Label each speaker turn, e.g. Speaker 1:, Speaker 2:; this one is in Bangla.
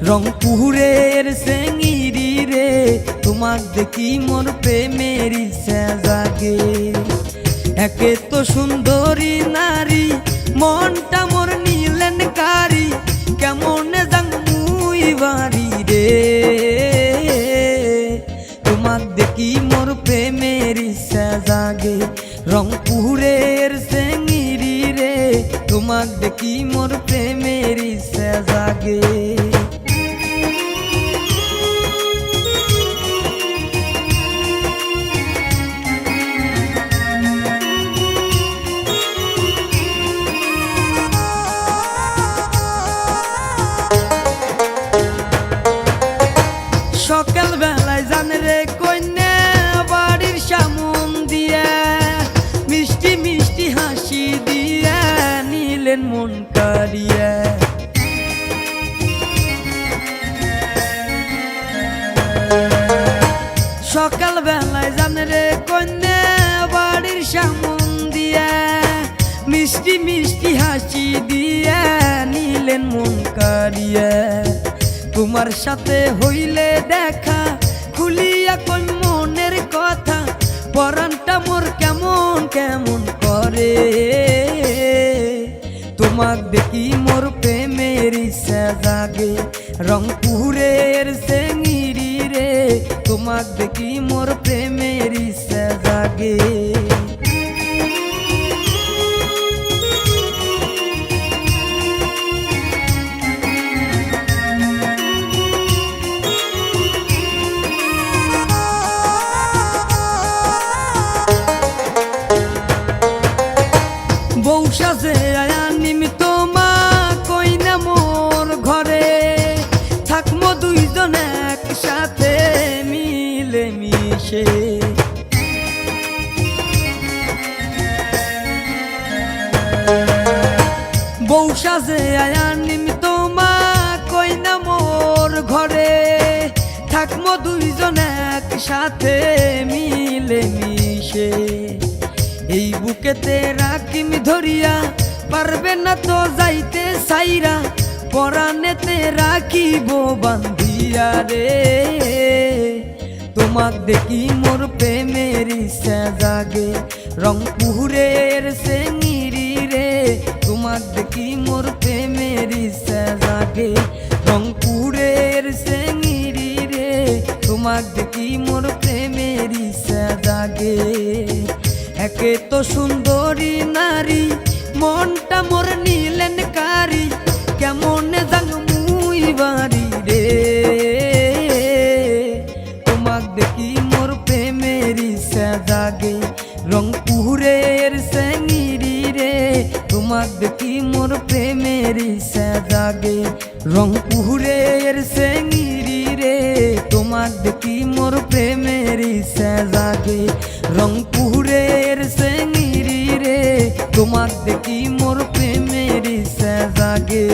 Speaker 1: রংপুরের সেঙ্গিরি রে তোমাক দেখি মোর প্রেমের ইচ্ছা জাগে। একে তো সুন্দরী নারী মনটা মোর নিলেন কারি, কেমনে যাং মুই বাড়ি রে। তোমাক দেখি মোর প্রেমের ইচ্ছা জাগে। রংপুরের সেঙ্গিরি রে তোমাক দেখি মোর প্রেমের ইচ্ছা জাগে। সকাল বেলায় জান রে কন্যা বাড়ির সামন দিয়া, মিষ্টি মিষ্টি হাসি দিয়া নিলেন মন কারিয়া। সকাল বেলায় জান রে কন্যা বাড়ির সামন দিয়া, মিষ্টি মিষ্টি হাসি দিয়া নিলেন মন কারিয়া। তোমার সাথে হইলে দেখা খুলিয়া কই মনের কথা, পরানটা মোর কেমন কেমন করে। তোমাক দেখি মোর প্রেমের ইচ্ছা জাগে। রংপুরের সেঙ্গিরি রে তোমাক দেখি মোর প্রেমের ইচ্ছা জাগে। বৌসাজে আয়া নিমিত মা কইনা মোর ঘরে, থাকমো দুইজন একসাথে মিলে মিশে। বৌসাজে আয়া নিমিত মা কইনা মোর ঘরে, থাকমো দুইজন একসাথে মিলে মিশে। এই বুকেতে রাখিম ধরিয়া পারবে না তো যাইতে সাইরা, পরানেতে রাখিব বান্ধিয়া রে। তোমাক দেখি মোর প্রেমের ইচ্ছা জাগে। রংপুরের সেঙ্গিরি রে তোমাক দেখি মোর প্রেমের ইচ্ছা জাগে। রংপুরের সেঙ্গিরি রে তোমাক দেখি মোর প্রেমের ইচ্ছা জাগে। একে তো সুন্দরী নারী মনটা মোর নিলেন কারি, কেমনে যাং মুই বাড়ি রে। তোমাক দেখি মোর প্রেমের ইচ্ছা জাগে। রংপুরের সেঙ্গিরি রে তোমাক দেখি মোর প্রেমের ইচ্ছা জাগে। রংপুরের সেঙ্গিরি রে তোমাক দেখি মোর প্রেমের ইচ্ছা জাগে। রংপুরের সেঙ্গিরি রে তোমাক দেখি মোর প্রেমের ইচ্ছা জাগে।